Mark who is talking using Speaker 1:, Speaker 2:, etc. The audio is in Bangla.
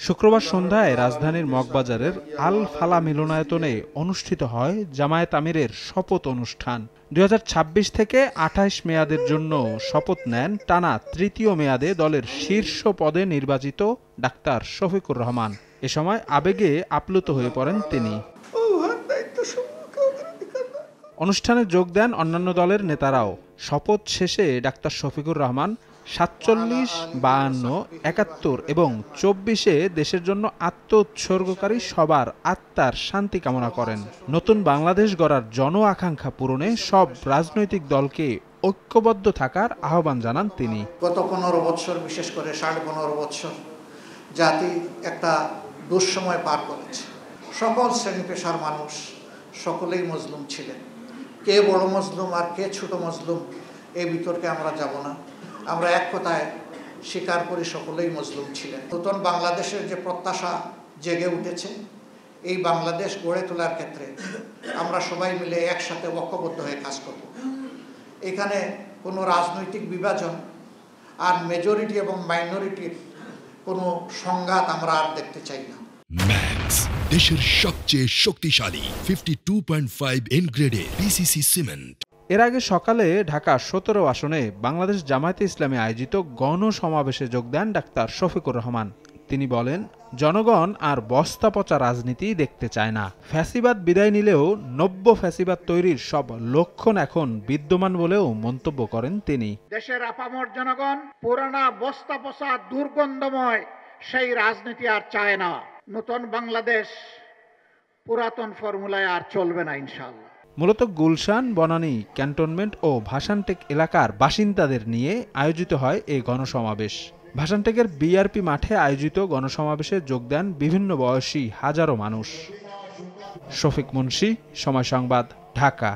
Speaker 1: শুক্রবার সন্ধ্যায় রাজধানীর মগবাজারের আল ফালা মিলনায়তনে অনুষ্ঠিত হয় জামায়াত আমিরের শপথ অনুষ্ঠান। 2026 থেকে 28 মেয়াদের জন্য শপথ নেন টানা তৃতীয় মেয়াদে দলের শীর্ষ পদে নির্বাচিত ডাক্তার শফিকুর রহমান। এ সময় আবেগে আপ্লুত হয়ে পড়েন তিনি। অনুষ্ঠানে যোগ দেন অন্যান্য দলের নেতারাও। শপথ শেষে ডাক্তার শফিকুর রহমান 47, 52, 71 এবং 24-এ দেশের জন্য আত্মোৎসর্গকারী সবার আত্মার শান্তি কামনা করেন। নতুন বাংলাদেশ গড়ার জন আকাঙ্ক্ষা পূরণে সব রাজনৈতিক দলকে ঐক্যবদ্ধ থাকার আহ্বান জানান তিনি।
Speaker 2: গত 15 বছর, বিশেষ করে 15.5 বছর জাতি একটা দুঃসময় পার করেছে। সকল শ্রেণী পেশার মানুষ সকলেই মজলুম ছিলেন। কে বড় মজলুম আর কে ছোট মজলুম এই বিতর্কে আমরা যাব না। আমরা এক কথায় স্বীকার করি সকলেই মজলুম ছিলেন। নতুন বাংলাদেশের যে প্রত্যাশা জেগে উঠেছে, এই বাংলাদেশ গড়ে তোলার ক্ষেত্রে আমরা সবাই মিলে একসাথে ঐক্যবদ্ধ হয়ে কাজ করব। এখানে কোনো রাজনৈতিক বিভাজন আর মেজরিটি এবং মাইনরিটির কোনো সংঘাত আমরা আর দেখতে চাই না।
Speaker 3: ম্যাক্স, দেশের সবচেয়ে শক্তিশালী 52.5 এন গ্রেডের পিসিসি সিমেন্ট।
Speaker 1: এর আগে সকালে ঢাকা 17 আসনে বাংলাদেশ জামায়াতে ইসলামী আয়োজিত গণসমাবেশে যোগ দেন ডাক্তার শফিকুর রহমান। তিনি বলেন, জনগণ আর বস্তা পচা রাজনীতি দেখতে চায় না। ফ্যাসিবাদ বিদায় নিলেও নব্য ফ্যাসিবাদ তৈরির সব লক্ষণ এখন বিদ্যমান বলেও মন্তব্য করেন তিনি।
Speaker 2: দেশের আপামর জনগণ পুরানা বস্তা পচা দুর্গন্ধময় সেই রাজনীতি আর চায় না। নতুন বাংলাদেশ পুরাতন ফর্মুলায় আর চলবে না ইনশাআল্লাহ।
Speaker 1: মূলত গুলশান, বনানী, ক্যান্টনমেন্ট ও ভাসানটেক এলাকার বাসিন্দাদের নিয়ে আয়োজিত হয় এই গণসমাবেশ। ভাসানটেকের বিআরপি মাঠে আয়োজিত গণসমাবেশে যোগ দেন বিভিন্ন বয়সী হাজারো মানুষ। শফিক মুন্সি, সময় সংবাদ, ঢাকা।